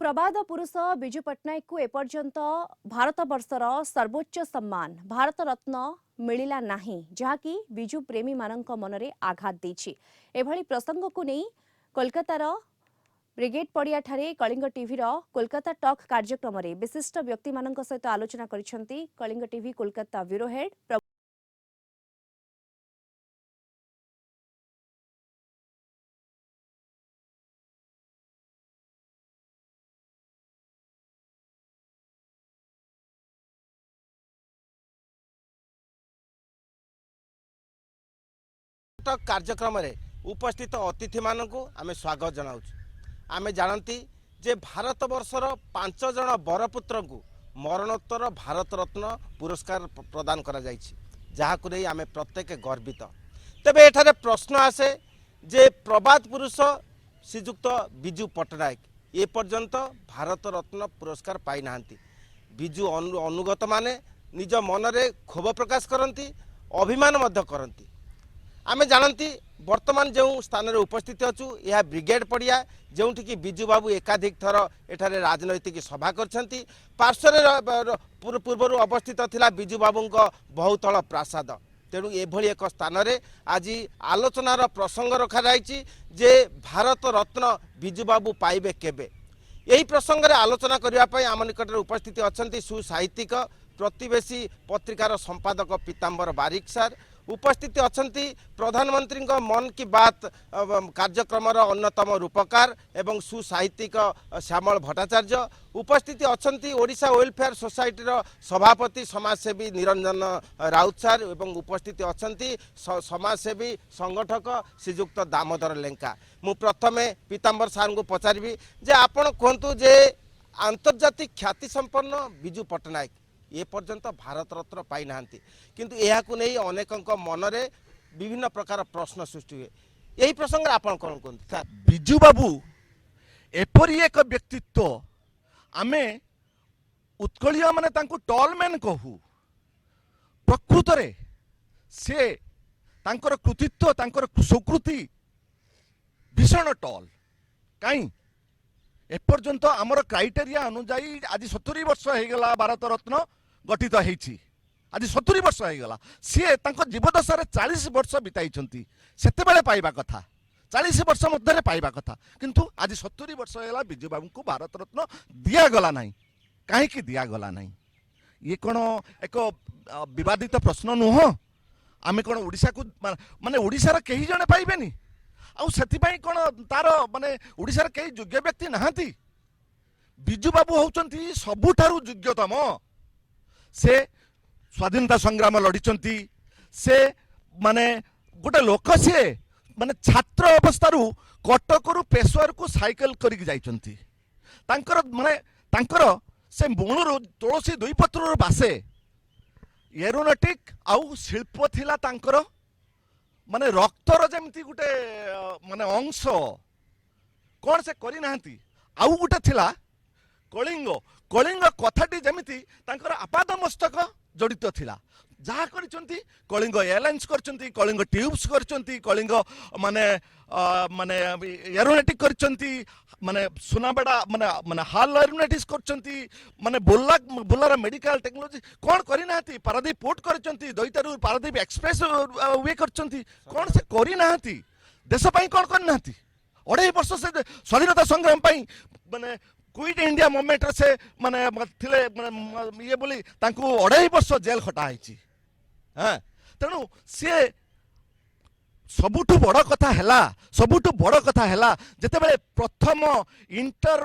प्रबाद पुरुष विजु पट्टनायक को एपर्यंत भारत वर्षर सर्वोच्च सम्मान भारत रत्न मिलिला नाही, जहाँकि विजु प्रेमी मानक मनरे आघात देछि। एभली प्रसंग को नहीं कोलकातार ब्रिगेड पड़िया ठारे कलिंग टीवीर कोलकाता टॉक कार्यक्रम में विशिष्ट व्यक्ति मानक सहित आलोचना करिसेंती Kalinga TV Kolkata bureau head कार्यक्रम रे उपस्थित अतिथि मानक आमे स्वागत जनाऊ। आमे जानती जे भारत वर्षर 5 जन बरपुत्र को मरणोत्तर भारत रत्न पुरस्कार प्रदान करा जायछि, जहाकु नै आमे प्रत्येक गर्वित। तबे एठारे प्रश्न आसे जे प्रबाद पुरुष श्रीजुक्त विजु पट्टनायक ए पर्यंत भारत रत्न पुरस्कार पाई नाहंती। विजु अनुगत माने निज मनरे क्षोभ प्रकाश करती, अभिमान मध्य करती। आमे जानती वर्तमान जो स्थान में उपस्थित अच्छु यह ब्रिगेड पड़िया जो विजु बाबू एकाधिक थर एठारे राजनैतिक सभा करछंती। पार्श्व पूर्वर अवस्थित थिला विजु बाबू बहुतल प्रासाद। तेणु एभली एक स्थान में आज आलोचनार प्रसंग रखा जायछि जे भारत रत्न विजु बाबू पाइबे केबे। यही प्रसंग में आलोचना करने आम निकट में उपस्थित अच्छा सुसाहित्यिक प्रतिवेशी पत्रिकार संपादक पीताम्बर बारिक सार, उपस्थित अच्छी प्रधानमंत्री मन की बात कार्यक्रम अन्यतम रूपकार एवं सुसाहित्यिक श्यामल भट्टाचार्य, उपस्थित अच्छी ओडिशा वेलफेयर सोसाइटी सभापति समाजसेवी निरंजन राउत सार एवं उपस्थित अच्छी समाजसेवी संगठक श्रीजुक्त दामोदर लेंका। मु प्रथमे पीताम्बर सार को पचारि जे आपण कहतु जे आंतर्जातिक ख्याति संपन्न विजु पट्टनायक ए पर्यंत भारत रत्न पाई नाहंती, किंतु एहाकु नै अनेकक मनरे विभिन्न प्रकार प्रश्न सृष्टि हुए। यही प्रसंग आपण कोन कहते विजु बाबू एपरी एक व्यक्तित्व आमे उत्कलिया माने तांको टॉलमैन कहू। प्रकृत रे से तांकर कृतित्व तांकर सुकृति भीषण टॉल काई एपर्यंत आमर क्राइटेरिया अनुजाई आज 70 वर्ष हो गला भारत रत्न गठित होईछि। आज 70 वर्ष हो गला, सी जीवदशा 40 वर्ष बिताई सेते बेले पाइबा कथा, 40 वर्ष मध्य पाइबा कथा, किंतु आज 70 वर्ष होगा विजु बाबू को भारत रत्न दिगला ना। कहीं दिगला ना ये कौन एक विवादित प्रश्न नुह? आम कौन ओडिशा को माने ओडिशार कहीं जने पाइबेनी आउे कौन तार माने ओडिशार कई योग्य व्यक्ति नहांती। विजु बाबू होउचंती सबुठारु योग्यतम। से स्वाधीनता संग्राम लड़ीचंती। से माने गोटे लोक से माने छात्र अवस्थारू कटकरू पेशवर को साइकिल करिक जाइचंती। तांकर माने तांकर से मूलरू तुलसी दुई पत्रर बासे एरोनॉटिक आउ शिल्प थिला तांकर माने रक्तर जमती गोटे माने अंश कौन से करी नाहंती। आउ गोटे थिला कलिंग कलिंग कथाटी जमिति तांकर आपाद मस्तक जड़ित थिला। जहाँ करिसंती कलिंग एयरलाइंस करचंती, कलिंग ट्यूब्स करचंती, कलिंग माने माने एरोनॉटिक करचंती, माने सुनाबेड़ा माने माने हाल एरोनॉटिक्स करचंती, माने बोलार मेडिकल टेक्नोलॉजी कौन करी नाहंती। पारादीप पोर्ट करचंती, दैतारू पारादीप एक्सप्रेस वे करचंती, कौन से करी नाहंती। देश पई कौन कर नाहंती। 2.5 वर्ष से स्वाधीनता संग्राम पई माने क्विट इंडिया मूवमेंट से माने थिले माने ये बोली तांको 2.5 वर्ष जेल खटा हैछि। हां तेणु से सबुठु बड़ कथा हैला जेतेबेले प्रथम इंटर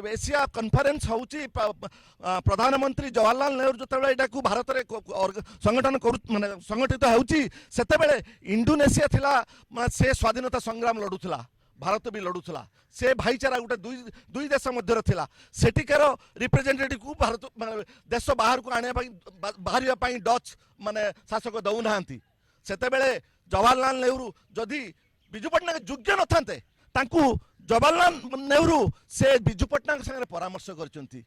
एशिया कॉन्फ्रेंस होउची प्रधानमंत्री जवाहरलाल नेहरू जेतेबेले एटा को भारत रे संगठन माने संगठित होउची सेतेबेले इंडोनेशिया थिला से स्वाधीनता संग्राम लडुथला, भारत भी लड़ूला। से भाईचारा गोटे दुई देश मध्य थिला। सेटिकार रिप्रेजेंटेटिव को भारत देश बाहर को आने बाहर डच माने शासक दौ नाहंती। सेतेबेले जवाहरलाल नेहरू जदि विजु पट्टनायक योग्य न थांते तांकू जवाहरलाल नेहरू से विजु पट्टनायक संगे परामर्श करचंती।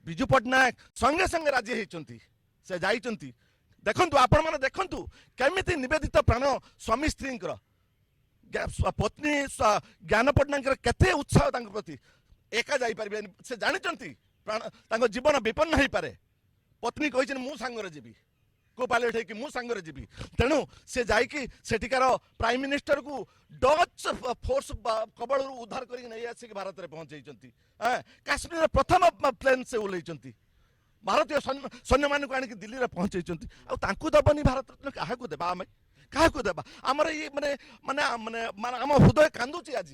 विजु पट्टनायक संगे संगे राजी होइचंती। से जाइचंती देखंतु आपण माने देखंतु केमिति निवेदित प्राण स्वामी स्त्रींकर पत्नी ज्ञान पट्टनायक केते उत्साह प्रति एका जाई पारे से जानते प्राण जीवन विपन्न हो पारे पत्नी कही मु सांगरे जीवी को पायलट है मु सांगरे जीवी तेणु से जाइकी सेठिकार प्राइम मिनिस्टर को डच फोर्स कबल उद्धार कर नहीं आसिक भारत में पहुंचाई काश्मीर प्रथम प्लेन से ओल्लैंती भारतीय सैन्य मान को आनिक दिल्ली में पहुंचाई दबनी भारत रत्न क्या देवा आम क्या देवा आमर ये माने माने माने आम हृदय कांदुची आज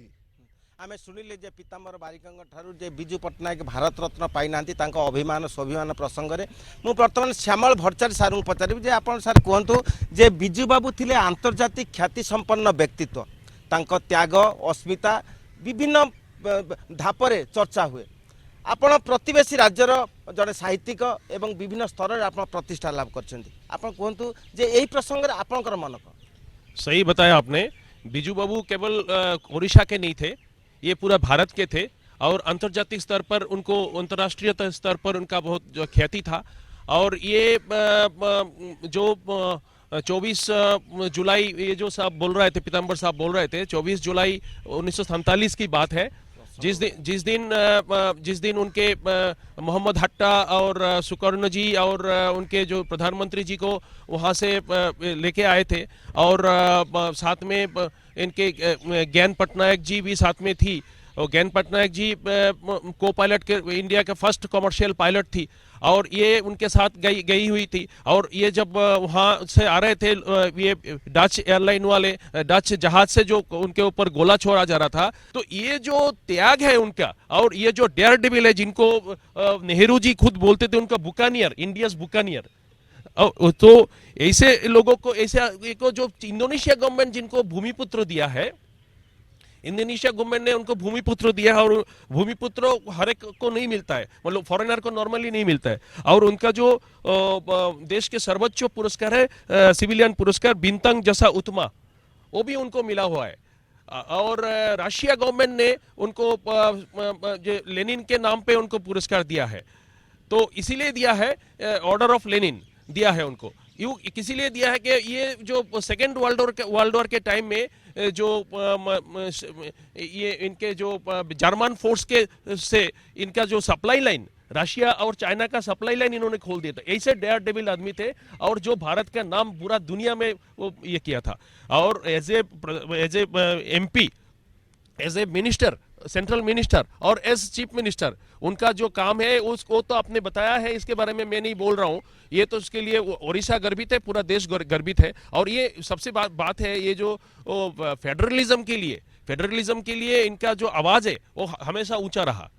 आमे शुणिले जे पीताम्बर बारिकंग ठारू जे बिजू पट्टनायक भारत रत्न पाई नांती तांको अभिमान स्वाभिमान प्रसंग रे मु वर्तमान श्यामल भट्टाचार्य सार को पचारि जे आपण सार कहतु जे बिजू बाबू थिले आंतर्जातिक ख्याति संपन्न व्यक्तित्व तांको त्याग अस्मिता विभिन्न धापरे चर्चा हुए आपण प्रतिवेशी राज्यर जड़े साहित्यिक एवं विभिन्न स्तर रे आपण प्रतिष्ठा लाभ करछन्ती आपण कहतु जे एही प्रसंग रे आपणकर मन को सही बताया आपने। बिजू बाबू केवल ओडिशा के नहीं थे, ये पूरा भारत के थे और अंतर्जातिक स्तर पर उनको अंतर्राष्ट्रीय स्तर पर उनका बहुत जो ख्याति था। और ये जो 24 जुलाई ये जो साहब बोल रहे थे, पीताम्बर साहब बोल रहे थे, 24 जुलाई 1947 की बात है, जिस दिन उनके मोहम्मद हट्टा और सुकर्ण जी और उनके जो प्रधानमंत्री जी को वहाँ से लेके आए थे और साथ में इनके ज्ञान पटनायक जी भी साथ में थी। और ज्ञान पटनायक जी को पायलट के इंडिया का फर्स्ट कमर्शियल पायलट थी और ये उनके साथ गई हुई थी। और ये जब वहाँ से आ रहे थे, ये डच एयरलाइन वाले डच जहाज से जो उनके ऊपर गोला छोड़ा जा रहा था, तो ये जो त्याग है उनका और ये जो डेयर डेविल है जिनको नेहरू जी खुद बोलते थे उनका बुकानियर, इंडियाज बुकानियर, तो ऐसे लोगों को ऐसे को जो इंडोनेशिया गवर्नमेंट जिनको भूमिपुत्र दिया है, इंडोनेशिया गवर्नमेंट ने उनको भूमिपुत्र दिया है और भूमिपुत्र हर एक को नहीं मिलता है, मतलब फॉरेनर को नॉर्मली नहीं मिलता है। और उनका जो देश के सर्वोच्च पुरस्कार है सिविलियन पुरस्कार बिंतंग जसा उत्तमा, वो भी उनको मिला हुआ है। और रशिया गवर्नमेंट ने उनको लेनिन के नाम पे उनको पुरस्कार दिया है, तो इसीलिए दिया है, ऑर्डर ऑफ लेनिन दिया है उनको। यूं इसीलिए दिया है कि ये जो सेकेंड वर्ल्ड वॉर के टाइम में जो ये इनके जो जर्मन फोर्स के से इनका जो सप्लाई लाइन रशिया और चाइना का सप्लाई लाइन इन्होंने खोल दिया था। ऐसे डेयर डेविल आदमी थे और जो भारत का नाम पूरा दुनिया में वो ये किया था। और as a MP, as a minister, central minister और एज चीफ मिनिस्टर, उनका जो काम है उसको तो आपने बताया है, इसके बारे में मैं नहीं बोल रहा हूँ। ये तो उसके लिए ओडिशा गर्वित है, पूरा देश गर्वित है। और ये सबसे बात है, ये जो फेडरलिज्म के लिए इनका जो आवाज है वो हमेशा ऊंचा रहा।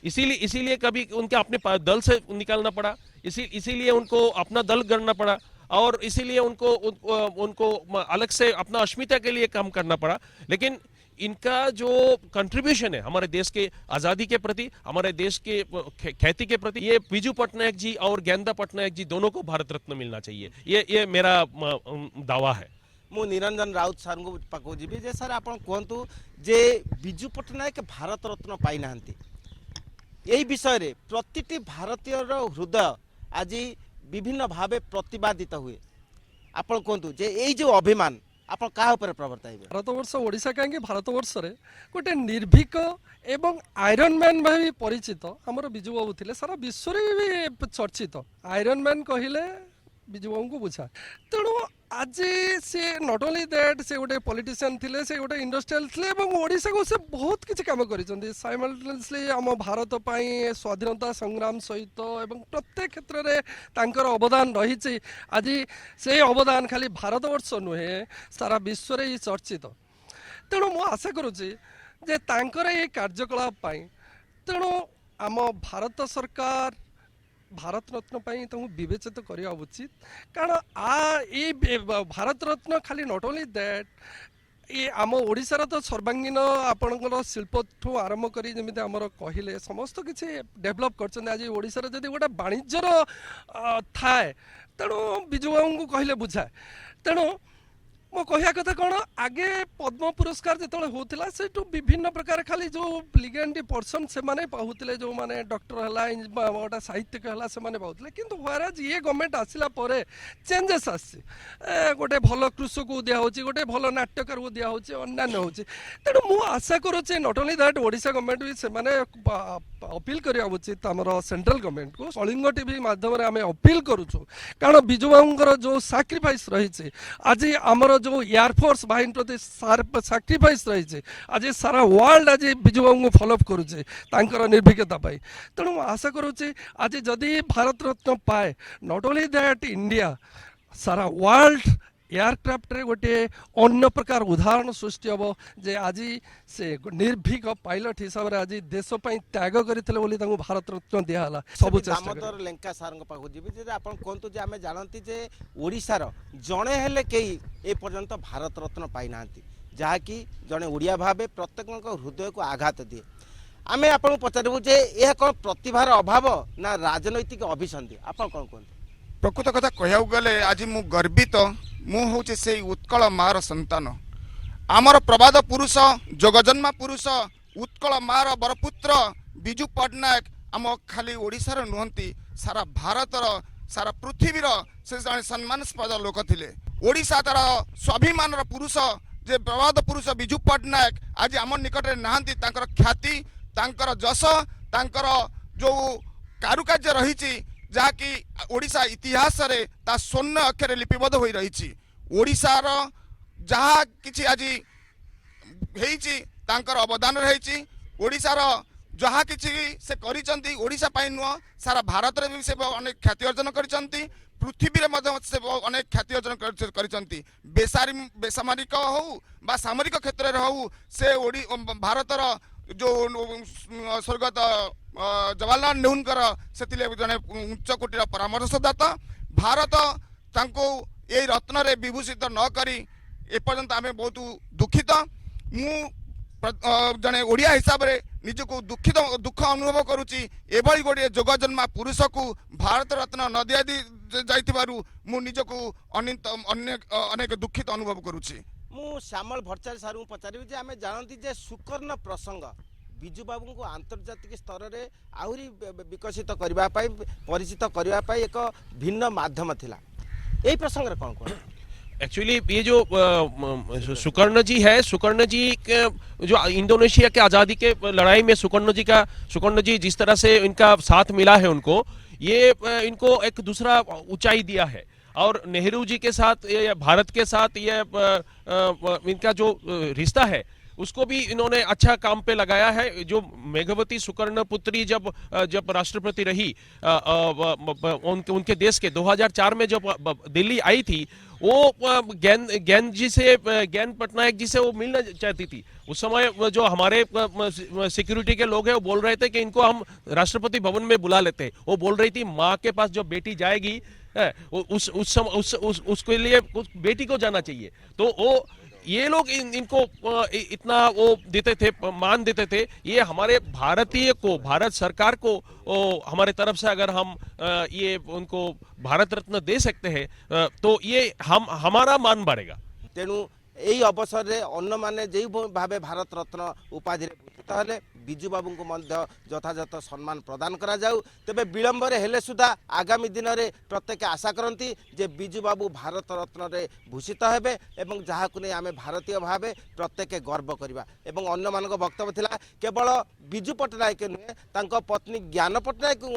इसीलिए कभी उनके अपने दल से निकालना पड़ा, इसीलिए उनको अपना दल गढ़ना पड़ा और इसीलिए उनको अलग से अपना अस्मिता के लिए काम करना पड़ा। लेकिन इनका जो कंट्रीब्यूशन है हमारे देश के आज़ादी के प्रति, हमारे देश के ख्याति के प्रति, ये बिजू पटनायक जी और ज्ञानदा पटनायक जी दोनों को भारत रत्न मिलना चाहिए, ये मेरा दावा है। मु निरंजन राउत सार को पाखु जी जे सर आप कहतु जे बिजू पटनायक भारत रत्न पाई नांती, यही विषय रे प्रतिटी भारतीय हृदय आज विभिन्न भावे प्रतिपादित हुए। आप कहतु जे यही जो अभिमान आप प्रवर्ताइबे? भारतवर्ष ओडिशा कहीं भारतवर्ष रे गोटे निर्भीक एवं आयरन मैन भाई परिचित हमर बिजू बाबू थिले, सारा विश्व रे भी चर्चित आयरन मैन कहिले बिजू बाबू को बुझा। तेणु आज से नॉट ओनली दैट से गोटे पॉलिटिशियन थिले, से गोटे इंडस्ट्रियल थिले एवं ओडिशा को से बहुत किछि काम करिसंती। साइमल्टेनियसली हम भारत पई स्वाधीनता संग्राम सहित एवं प्रत्येक क्षेत्र रे तांकर अवदान रही। आज से अवदान खाली भारतवर्ष नुहे, सारा विश्व रे चर्चित। तेणु मु आशा करुछि जे तांकर ए कार्यकलाप पई तेणु आम भारत सरकार भारत रत्न पाई विवेचित करवा उचित। कारण भारत रत्न खाली नॉट ओनली दैट, ये आम ओडिशार तो सर्वांगीन आपणकर शिल्प ठू आरंभ करी जमी आमर कहले समस्त किसी डेभलप कर। आज ओडिशार जदि गोटे वाणिज्यर थाए तेणु बिजू बाबू को कहले बुझाए। तेणु मो कहया कथा कौन आगे पद्म पुरस्कार जो होता से विभिन्न प्रकार खाली जो लिगेंडी पर्सन से माने पाउतले जो माने डॉक्टर हला गोटा साहित्यिक हला से माने पाउतले किंतु व्हेराज ये गवर्नमेंट आसिला परे चेंजेस आसी गोटे भल कृषक को दिया होची गोटे भल नाट्यकार को दिया होची अन्यान्य होची तेणु मु आशा करूचे not only that Odisha government भी से माने अपील करिया उचित हमर सेंट्रल गवर्नमेंट को कलिंग टीवी माध्यम रे आमे अपील करूछु कारण बिजू बाबूंकर जो सैक्रिफाइस रही आज आमर जो एयरफोर्स बाहिनी प्रति सैक्रिफाइस रही आज सारा वर्ल्ड आज बिजू बाबू को फॉलोअप करुचे तांकर निर्भीकता पाई तेणु आशा करुचे आज जदि भारत रत्न पाए नॉट ओनली दैट इंडिया सारा वर्ल्ड एयरक्राफ्ट रे गोटे अन्य प्रकार उदाहरण सृष्टि हम जे आज से निर्भीक पायलट हिसाब से आज देश त्याग करते भारत रत्न दिहला सब चेष्टा दामोदर लेंका सार पाखु जी आप कहतु जे आम जानती जे ओडिशार जड़े हेले कई ए पर्यंत भारत रत्न पाई ना जहाँकि जड़े ओडिया भावे प्रत्येक हृदय को आघात दिए आम आपको पचारू जे यह कौन प्रतिभार अभाव ना राजनैतिक अभिसंधि आप कौन कहते प्रकृत कथा कहू गले आज मु गर्वित मु हूँ से उत्कल मार संतान आमर प्रबाद पुरुष जगजन्मा पुरुष उत्कल मार बरपुत्र विजु पट्टनायक आम खाली ओडिशार नुहंती सारा भारतर सारा पृथ्वीर से जड़े सम्मानस्पद लोक थिले ओडिशा तार स्वाभिमान पुरुष जे प्रबाद पुरुष विजु पट्टनायक आज आम निकट में नहांती तांकर ख्याति तांकर जश तांकर जो कारुकार्य रही जहाँकि ओडिशा इतिहास रे ता स्वर्ण अक्षर लिपिबद्ध हो रही ओडिशार जहाँ किछि आज हेइछि तांकर अवदान रही ओडिशार जहाँ किछि से करिसंती ओडिशा पाई नुह सारा भारत रे भी से अनेक ख्याति अर्जन करिसंती पृथ्वी रे मध्य से अनेक ख्याति अर्जन करिसंती बेसामरिक हो बा सामरिक क्षेत्र रे हो से भारतर जो स्वर्गत जवाहरलाल नेहरूंकर से जड़े उच्च कोटीर परामर्शदाता भारत तांको ये रत्न रे विभूषित न करी एपर्यंत आम बहुत दुखित मु जड़े ओडिया हिसाब रे निजको दुख अनुभव करुच्ची एभली गोटे जोगजन्मा पुरुष को भारत रत्न न दिया जाइथिबारु मु निजको अनेक दुखित अनुभव करुच्ची मु श्यामल भट्टाचार्य सार को पचारि जे आम जानती जे सुकर्ण प्रसंग विजु बाबू को आंतर्जातिक स्तर में आहरी विकसित करने परिचित करने एक भिन्न माध्यम थिला यही प्रसंग रे कौन कौन एक्चुअली ये जो सुकर्ण जी है सुकर्ण जी जो इंडोनेशिया के आज़ादी के लड़ाई में सुकर्ण जी जिस तरह से इनका साथ मिला है उनको ये इनको एक दूसरा ऊंचाई दिया है और नेहरू जी के साथ या भारत के साथ ये इनका जो रिश्ता है उसको भी इन्होंने अच्छा काम पे लगाया है। जो मेघवती सुकर्ण पुत्री जब राष्ट्रपति रही उनके देश के 2004 में जब दिल्ली आई थी वो ज्ञान पटनायक जी से वो मिलना चाहती थी। उस समय जो हमारे सिक्योरिटी के लोग हैं वो बोल रहे थे कि इनको हम राष्ट्रपति भवन में बुला लेते। वो बोल रही थी माँ के पास जब बेटी जाएगी उसके लिए बेटी को जाना चाहिए। तो वो ये लोग इनको इतना वो देते थे, मान देते थे। ये हमारे भारत सरकार को हमारे तरफ से अगर हम ये उनको भारत रत्न दे सकते हैं तो ये हमारा मान बढ़ेगा। तेणु यही अवसर में अन्न मैंने जो भाव भारत रत्न उपाधि भूषित हेले विजु बाबू को यथायथ सम्मान प्रदान करा जाऊ। तेबे विलंबर हेले सुधा आगामी दिन में प्रत्येक आशा करती जे विजु बाबू भारत रत्न रे भूषित हेबे एवं जहाँ को नहीं आम भारतीय भाव प्रत्येक गर्व करवा। एवं अन्य मान वक्तव्य थिला केवल विजु पट्टनायक नुहे तांको पत्नी ज्ञान पट्टनायक को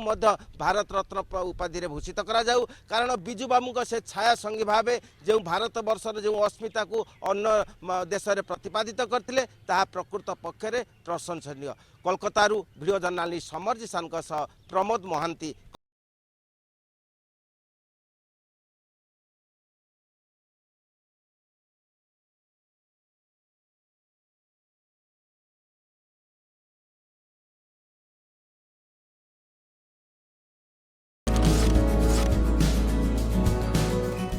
भारत रत्न उपाधि रे भूषित करा जाऊ। कारण विजु बाबू से छाया संगी भाव जो भारत वर्षर जो अस्मिता को अन्य देश में प्रतिपादित करते ताहा प्रकृत पक्षरे प्रशंसनीय। कोलकाता वीडियो जर्नालिस्ट समर जिसान प्रमोद महांती।